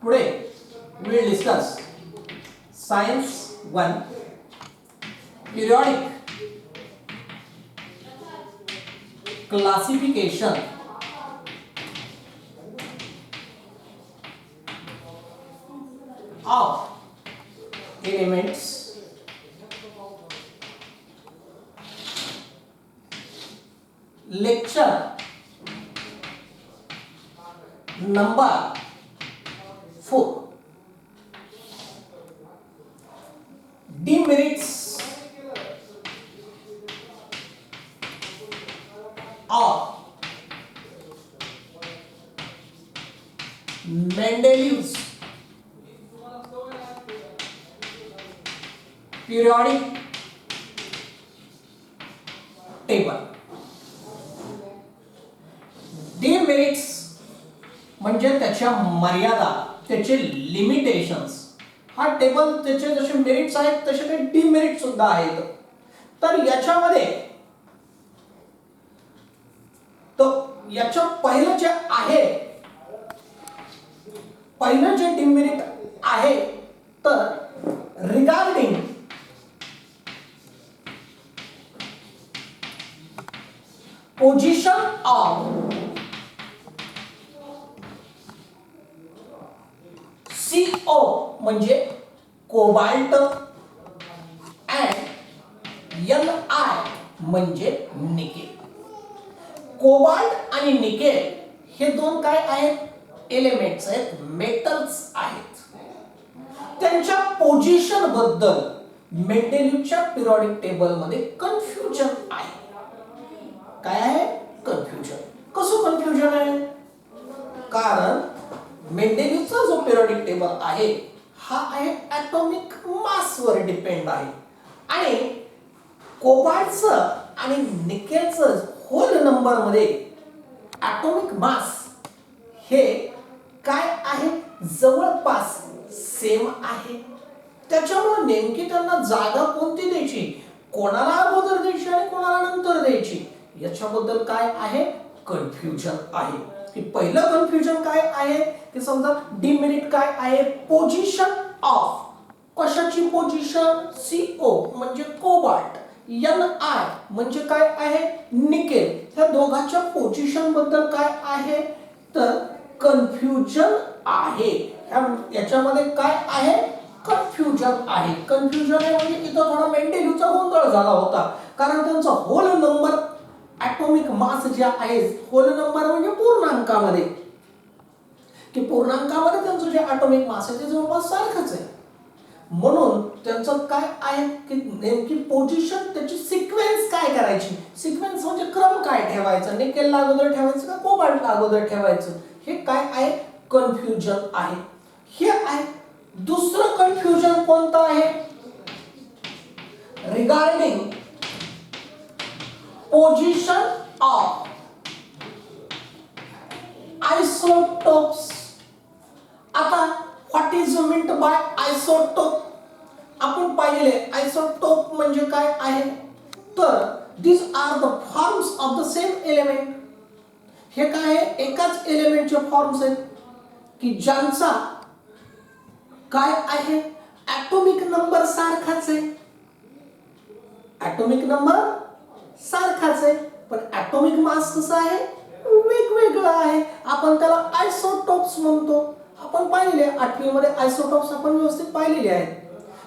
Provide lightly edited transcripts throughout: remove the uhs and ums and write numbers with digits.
Today we will discuss Science 1 Periodic Classification of elements, lecture number 4. Demerits of Mendeleev's periodic table. Demerits म्हणजे त्याच्या मर्यादा, त्याचे limitations. हा table त्याचे जसे मेरिट्स आहेत तसे काही डिमेरिट सुद्धा आहेत. तर याच्यामध्ये तो याच्या पहिलं जे आहे, पहिलं जे डिमेरिट आहे तर रिगार्डिंग पोझिशन ऑफ CO म्हणजे कोबाल्ट and Ni म्हणजे निकेल. कोबाल्ट आणि निकेल हे दोन काय आहेत? एलिमेंट्स आहेत, मेटल्स आहेत. त्यांच्या पोझिशन बद्दल मेंडेलीवच्या पिरियडिक टेबल मध्ये कन्फ्युजन आहे. काय आहे? कन्फ्युजन. कसं कन्फ्युजन आहे? कारण मेंडेलीवचा जो पिरियडिक टेबल आहे हा आहे ॲटॉमिक मास वर डिपेंड आहे आणि कोबाल्टचं आणि निकेलचं होल नंबर मध्ये ॲटॉमिक मास हे काय आहे? जवळपास सेम आहे. त्याच्यामुळे नेमकी त्यांना जागा कोणती द्यायची, कोणाला अगोदर द्यायची आणि कोणाला नंतर द्यायची, याच्याबद्दल काय आहे? कन्फ्युजन आहे. की पहिलं कन्फ्युजन काय आहे की समजा डिमेरिट काय आहे? Position of. कशाची पोझिशन? CO म्हणजे कोबाल्ट, Ni म्हणजे काय आहे? निकेल. ह्या दोघांच्या पोझिशन बद्दल काय आहे तर कन्फ्युजन आहे. याच्यामध्ये काय आहे? कन्फ्युजन आहे. कन्फ्युजन आहे म्हणजे इथं थोडा मेंडेलीवचा गोंधळ झाला होता. कारण त्यांचा होल नंबर ॲटॉमिक मास जे आहे, होल नंबर म्हणजे पूर्णांकामध्ये, की पूर्णांकामध्ये त्यांचं जे ॲटॉमिक मास आहे ते जवळपास सारखंच आहे. म्हणून त्यांचं काय आहे की नेमकी पोझिशन, त्याची सिक्वेन्स काय करायची, सिक्वेन्स म्हणजे क्रम काय ठेवायचा, निकेलला अगोदर ठेवायचं का कोबाल्टला अगोदर ठेवायचं, हे काय आहे? कन्फ्युजन आहे. हे आहे. दुसरं कन्फ्युजन कोणतं आहे? Regarding position of isotopes. आता what is meant by isotope? आपण पाहिले आयसोटोप म्हणजे काय आहे तर these are the forms of the same element. हे काय आहे? एकाच एलिमेंटचे फॉर्म्स आहेत की ज्यांचा काय आहे? ॲटॉमिक नंबर सारखाच आहे. ॲटॉमिक नंबर सारखाच आहे पण ॲटॉमिक मास कसा आहे? वेगवेगळा आहे. आपण त्याला आयसोटोप्स म्हणतो. आपण पाहिले 8वी मध्ये आयसोटोप्स आपण व्यवस्थित पाहिलेले आहेत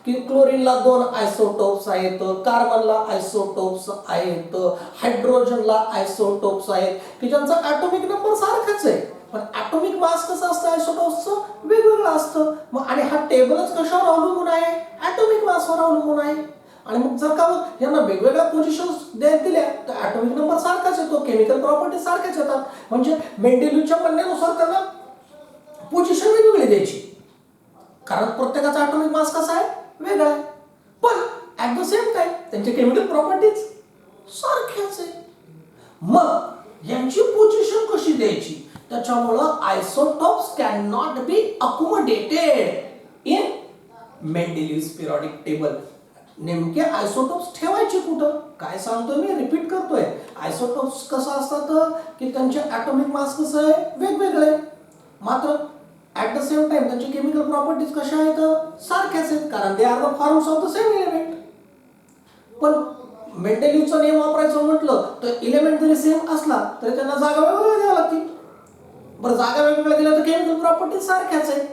की क्लोरीनला 2 आयसोटोप्स आहेत, कार्बनला आयसोटोप्स आहेत, हायड्रोजनला आयसोटोप्स आहेत की ज्यांचा ॲटॉमिक नंबर सारखाच आहे पण ॲटॉमिक मास कसं असतं आयसोटोप्सचं? वेगवेगळं असतं. मग आणि हा टेबलच कशावर अवलंबून आहे? ॲटॉमिक मासवर अवलंबून आहे. आणि मग जर का यांना वेगवेगळ्या पोझिशन्स दिल्या तर ॲटॉमिक नंबर सारखाच येतो, केमिकल प्रॉपर्टीज सारख्याच येतात. म्हणजे मेंडेलीवच्या म्हणण्यानुसार त्यांना पोझिशन वेगवेगळी द्यायची कारण प्रत्येकाचा ॲटॉमिक मास कसा आहे? वेगळा आहे. पण ॲट द सेम टाइम त्यांचे केमिकल प्रॉपर्टीज सारख्याच आहे. मग यांची पोझिशन कशी द्यायची? त्याच्यामुळं isotopes can not be accommodated in Mendeleev's periodic table. नेमके आयसोटोप्स ठेवायचे कुठं? काय सांगतोय मी, रिपीट करतोय. आयसोटोप्स कसं असतात की त्यांचे ॲटॉमिक मास कसं आहे? वेगवेगळे. मात्र ऍट द सेम टाइम त्यांची केमिकल प्रॉपर्टीज कशा आहेत, सारख्याच आहेत, कारण they are the forms of the same element. पण मेंडेलिव्हचा नियम वापरायचं म्हटलं तर एलिमेंट जरी सेम असला तरी त्यांना जागा वेगवेगळ्या द्याव्या लागतील. बरं, जागा वेगवेगळ्या दिल्या तर केमिकल प्रॉपर्टीज सारख्याच आहेत.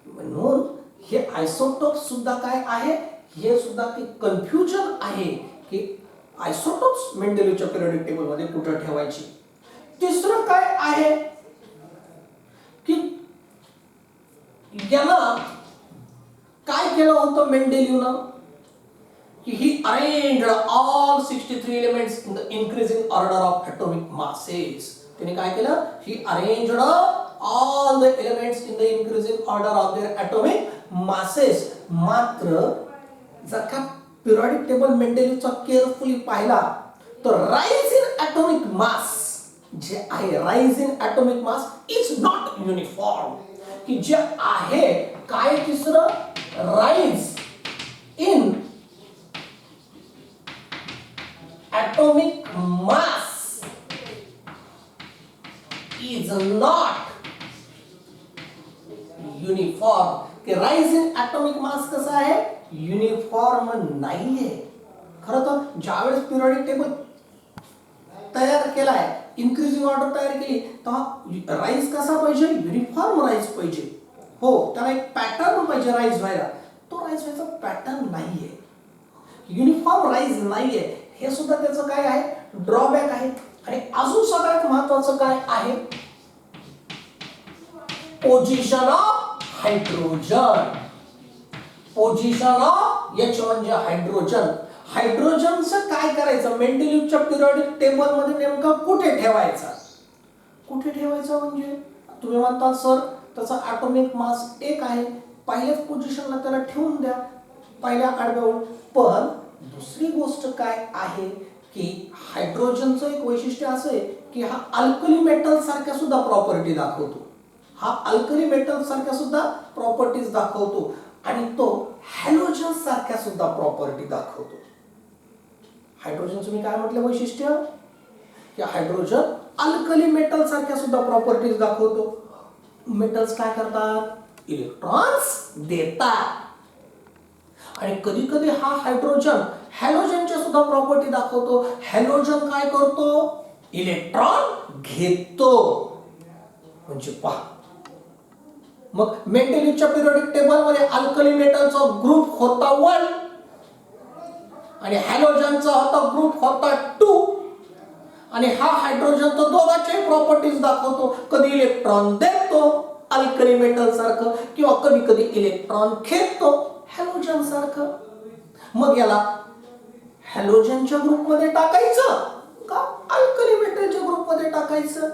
म्हणून हे आयसोटोप्स सुद्धा काय आहे, हे सुद्धा ते कन्फ्युजन आहे की आयसोटोप्स मेंडेलिव्हच्या पिरियोडिक टेबल मध्ये कुठे ठेवायची. तिसरं काय आहे की याला काय केलं होतं मेंडेलिव्हनं की he arranged all 63 elements in the increasing order of atomic masses. त्याने काय केलं, he arranged all the elements in the increasing order of their atomic masses. मात्र जर का पिरियोडिक टेबल मेंडेलिव्हचा केअरफुली पाहिला तर राईज इन ॲटॉमिक मास जे आहे, rise in atomic mass is not uniform. की जे आहे काय, तिसरं rise in atomic mass is not uniform. कि राइज इन ॲटॉमिक मास कसं आहे, युनिफॉर्म नाहीये. खरं तर ज्यावेळेस पिरियोडिक टेबल तयार केलाय, इन्क्रीजिंग ऑर्डर तयार केली, तेव्हा राईज कसा पाहिजे, युनिफॉर्म राईज पाहिजे. हो, त्याला एक पॅटर्न पाहिजे राईज व्हायला. तो राईज व्हायचा पॅटर्न नाहीये, युनिफॉर्म राईज नाहीये. हे सुद्धा त्याचं काय आहे, ड्रॉबॅक आहे. आणि अजून सगळ्यात महत्वाचं काय आहे, position of hydrogen. Position of H म्हणजे हायड्रोजन. हायड्रोजनचं काय करायचं, मेंडेलिव्हच्या पिरियोडिक टेबल मध्ये नेमकं कुठे ठेवायचा. कुठे ठेवायचा म्हणजे तुम्ही म्हणता सर त्याचा ॲटॉमिक मास 1 आहे, पहिल्याच पोझिशनला त्याला ठेवून द्या, पहिल्या आडव्यावर. पण दुसरी गोष्ट काय आहे की हायड्रोजनचं एक वैशिष्ट्य असं आहे की हा अल्कली मेटल सारख्या सुद्धा प्रॉपर्टी दाखवतो. हा अल्कली मेटल सारख्या सुद्धा प्रॉपर्टीज दाखवतो आणि तो हॅलोजन सारख्या सुद्धा प्रॉपर्टी दाखवतो. हायड्रोजनचं मी काय म्हटलं वैशिष्ट्य, की हायड्रोजन अल्कली मेटल सारख्या सुद्धा प्रॉपर्टीज दाखवतो. मेटल्स काय करतात, इलेक्ट्रॉन्स देतात. आणि कधी कधी हा हायड्रोजन हॅलोजनच्या सुद्धा प्रॉपर्टी दाखवतो. हॅलोजन काय करतो, इलेक्ट्रॉन घेतो. म्हणजे पहा, मग मेंडेलिव्हच्या पिरियोडिक टेबल मध्ये अल्कली मेटलचा ग्रुप होता 1 आणि हॅलोजनचा होता ग्रुप होता 2. आणि हा हायड्रोजन तो दोघांचे प्रॉपर्टीज दाखवतो. कधी इलेक्ट्रॉन देतो अल्कली मेटल सारखं, किंवा कधी कधी इलेक्ट्रॉन खेचतो हॅलोजन सारखं. मग याला हॅलोजनच्या ग्रुप मध्ये टाकायचं का अल्कली मेटलच्या ग्रुप मध्ये टाकायचं,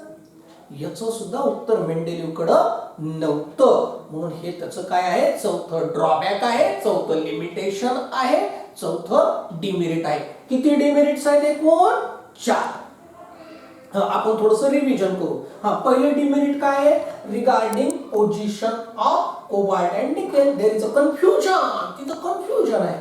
याचं सुद्धा उत्तर मेंडेलिव्हकडं नव्हतं. म्हणून हे त्याचं काय आहे, चौथं ड्रॉबॅक आहे, चौथं लिमिटेशन आहे, चौथं डिमेरिट आहे. किती डिमेरिट्स आहेत एकूण, 4. आपण थोडंसं रिव्हिजन करू. पहिले डिमेरिट काय आहे, regarding position of cobalt and nickel there is a confusion. तिथं कन्फ्युजन आहे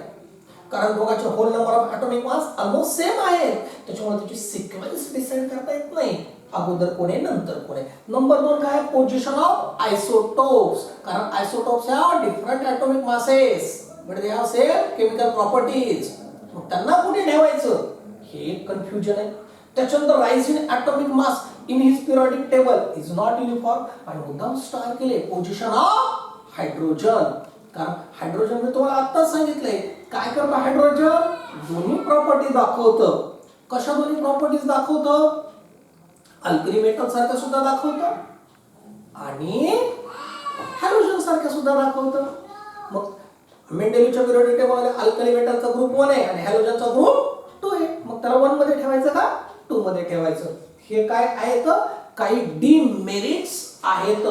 कारण दोघांचे whole number of atomic mass almost same आहेत, त्याच्यामुळे त्याची सिक्वेन्स डिसाइड करता येत नाही, अगोदर कोण आहे नंतर कोण आहे. नंबर 2 काय, पोझिशन ऑफ आयसोटोप्स. कारण isotopes have different atomic masses but they have same chemical properties. मग त्यांना कुठे ठेवायचं हे कन्फ्युजन आहे. त्याच्यानंतर rise in atomic mass in his periodic table is not uniform. आणि मुद्दाम स्टार केले पोझिशन ऑफ हायड्रोजन. कारण हायड्रोजन मी तुम्हाला आत्ताच सांगितलंय काय करतं हायड्रोजन, दोन्ही प्रॉपर्टी दाखवतं. कशा दोन्ही प्रॉपर्टीज दाखवतं, अल्कली मेटल सारखं सुद्धा दाखवतं आणि हॅलोजन सारखं सुद्धा दाखवतं. मग मेंडेलिव्हच्या पिरियोडिक टेबलमध्ये अल्कली मेटलचा ग्रुप 1 आहे आणि हॅलोजनचा ग्रुप 2 आहे. मग त्याला 1 मध्ये ठेवायचं का 2 मध्ये ठेवायचं. हे काय आहेत, काही डिमेरिट्स आहेत.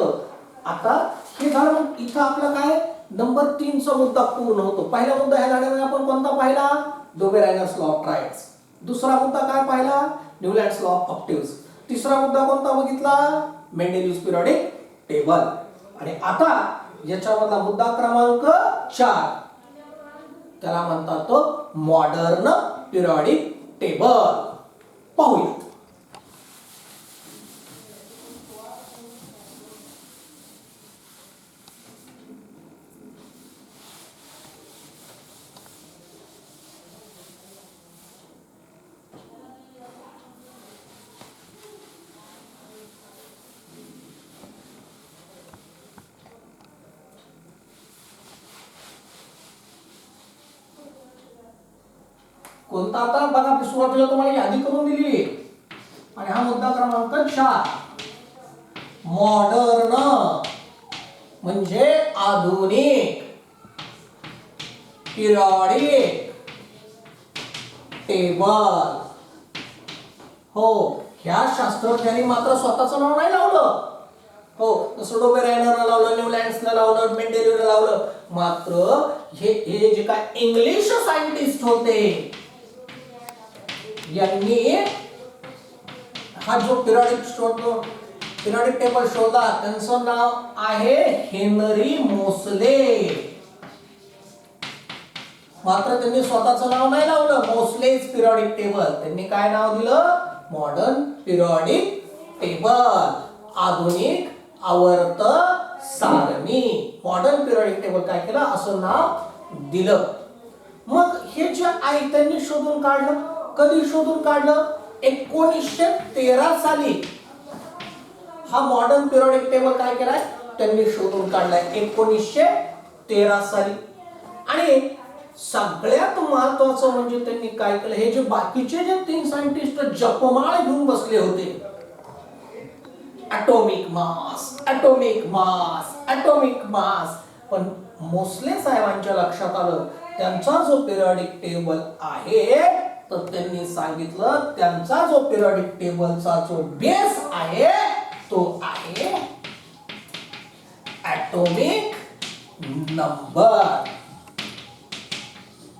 आता हे झालं. मग इथं आपला काय नंबर 3 चा मुद्दा पूर्ण होतो. पहिला मुद्दा ह्या धड्यामध्ये आपण कोणता पाहिला, डोबेरायनर्स लॉ ऑफ ट्रायड्स. दुसरा मुद्दा काय पाहिला, न्यूलँड्स लॉ ऑफ ऑक्टेव्हज. तिसरा मुद्दा कोणता बघितला, मेंडेलिव्हज पिरियोडिक टेबल. आणि आता याच्यामधला मुद्दा क्रमांक 4 त्याला म्हणतात मॉडर्न पिरियोडिक टेबल. पाहूया. कोणता आता बघा सुरुवातीला तुम्हाला यादी करून दिली आहे. आणि हा मुद्दा क्रमांक 4 मॉडर्न म्हणजे आधुनिक पिरियडिक टेबल. हो, ह्या शास्त्रज्ञांनी मात्र स्वतःचं नाव नाही लावलं. हो, जसं डोबेरायनरनं लावलं, न्यूलँड्सनं लावलं, मेंडेलिव्हनं लावलं. मात्र हे जे काय इंग्लिश सायंटिस्ट होते यांनी हा जो पिरियडिक टेबल शोधला त्यांचं नाव आहे हेनरी मोसले. मात्र त्यांनी स्वतःचं नाव नाही लावलं मोसलेज पिरियडिक टेबल. त्यांनी काय नाव दिलं? मॉडर्न पिरियडिक टेबल, आधुनिक आवर्त सारणी. मॉडर्न पिरियडिक टेबल काय केलं? असं नाव दिलं. मग हे जे आहे त्यांनी शोधून काढलं. कधी शोधून काढलं? 1913 साली हा मॉडर्न पिरियडिक टेबल काय केलाय? त्यांनी शोधून काढलाय 1913 साली. आणि सगळ्यात महत्वाचं म्हणजे त्यांनी काय केलं? हे जे बाकीचे जे 3 सायंटिस्ट जपमाळ घेऊन बसले होते, atomic mass, atomic mass, atomic mass, पण मोसले साहेबांच्या लक्षात आलं त्यांचा जो पिरियडिक टेबल आहे तर त्यांनी सांगितलं त्यांचा जो पिरियडिक टेबलचा जो बेस आहे तो आहे ॲटॉमिक नंबर.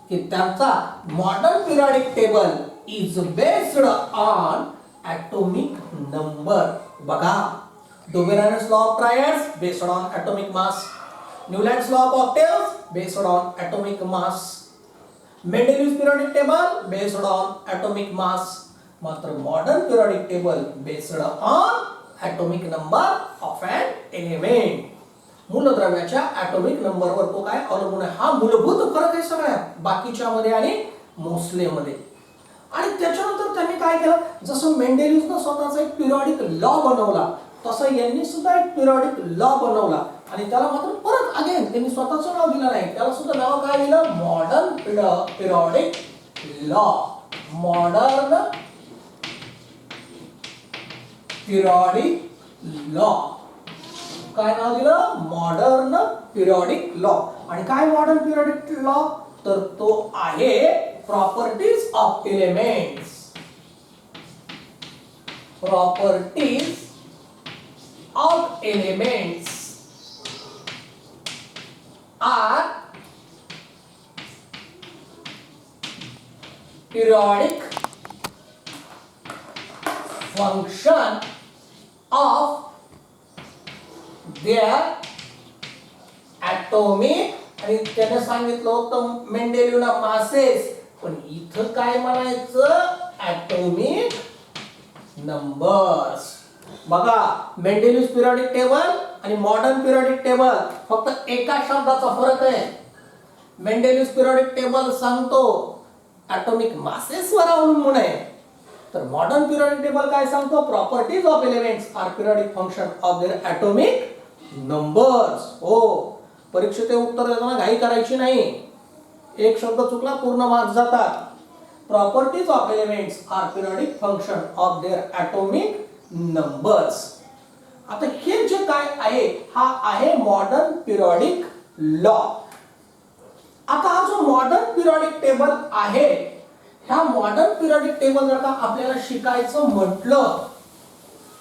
की त्यांचा modern periodic table is based on atomic number. बघा, Dobereiner's law of triads based on atomic mass, Newlands law of octaves based on atomic mass, Mendeleev's periodic table based on atomic mass. मात्र modern periodic table based on atomic number of an element. मूलद्रव्याच्या atomic नंबरवर तो काय अवलंबून आहे. हा मूलभूत फरक आहे सगळ्या बाकीच्या मध्ये आणि मोसलेमध्ये. आणि त्याच्यानंतर त्यांनी काय केलं? जसं मेंडेलिव्हनं स्वतःचा एक पिरियडिक लॉ बनवला तसं यांनी सुद्धा एक पिरियडिक लॉ बनवला. आणि त्याला मात्र परत अगेन त्यांनी स्वतःचं नाव दिलं नाही. त्याला सुद्धा नाव काय दिलं? Modern periodic law. Modern periodic law काय नाव दिलं? Modern periodic law. आणि काय मॉडर्न पिरियडिक लॉ? तर तो आहे properties of elements. Properties of elements are periodic function of their atomic. आणि त्याने सांगितलं होतं मेंडेलिव्हना मासेस, पण इथं काय म्हणायचं? Atomic numbers. बघा, मेंडेलिव्हज पिरियडिक टेबल आणि मॉडर्न पिरियडिक टेबल फक्त एका शब्दाचा फरक आहे. मेंडेलिव्हज पिरियडिक टेबल सांगतो ॲटॉमिक मासेस वर अवलंबून आहे, तर मॉडर्न पिरियडिक टेबल काय सांगतो? Properties of elements are periodic function of their atomic numbers. हो, परीक्षेचे उत्तर देताना घाई करायची नाही. एक शब्द चुकला पूर्ण मार्क्स जातात. Properties of elements are periodic function of their atomic numbers. आता हे जे काय आहे हा आहे मॉडर्न पिरियडिक लॉ. आता हा जो मॉडर्न पिरियडिक टेबल आहे, ह्या मॉडर्न पिरियडिक टेबल जर का आपल्याला शिकायचं म्हटलं,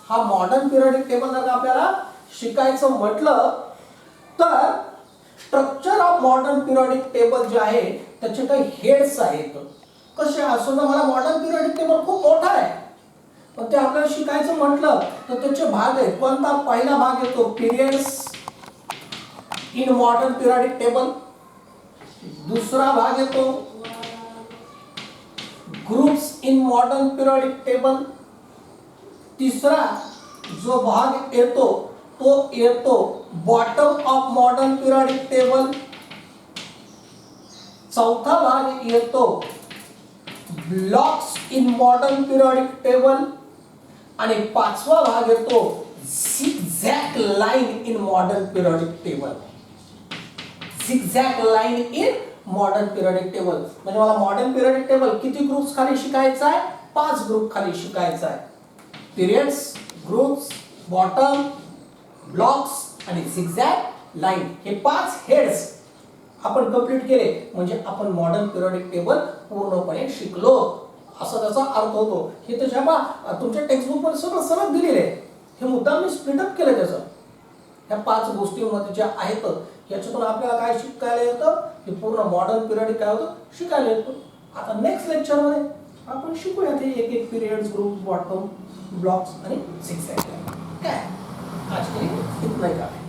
हा मॉडर्न पिरियडिक टेबल जर का आपल्याला शिकायचं म्हटलं तर structure of modern periodic table जे आहे त्याचे काही हेड्स आहेत. कसे असं ना, मला मॉडर्न पिरियडिक टेबल खूप मोठा आहे, पण ते आपल्याला शिकायचं म्हटलं तर त्याचे भाग आहेत. कोणता? पहिला भाग येतो periods in modern periodic table. दुसरा भाग येतो groups in modern periodic table. तिसरा जो भाग येतो तो येतो bottom of modern periodic table. चौथा भाग येतो blocks in modern periodic table. आणि पाचवा भाग येतो zigzag line in modern periodic table. zigzag line in modern periodic table. म्हणजे मला मॉडर्न पिरियडिक टेबल किती ग्रुप्स खाली शिकायचा आहे? 5 ग्रुप खाली शिकायचा आहे. पिरियड्स, ग्रुप्स, बॉटम, ब्लॉक्स आणि झिगझॅग लाईन हे 5 हेड्स आपण कंप्लीट केले म्हणजे आपण मॉडर्न पिरियडिक टेबल पूर्णपणे शिकलो असा त्याचा अर्थ होतो. हे तर जेव्हा तुमच्या टेक्स्टबुक मध्ये सगळं सरळ दिलेलं आहे. हे मुद्दाम मी स्प्लिट अप केलं त्याचं. ह्या 5 गोष्टींमध्ये ज्या आहेत याच्यातून आपल्याला काय शिकायला येतं? हे पूर्ण मॉडर्न पिरियड काय होतं शिकायला येतं. आता नेक्स्ट लेक्चर मध्ये आपण शिकूया ते एक एक पिरियड्स, ग्रुप, बॉटम, ब्लॉक्स आणि झिगझॅग. काय आज के लिए इतना ही काफी.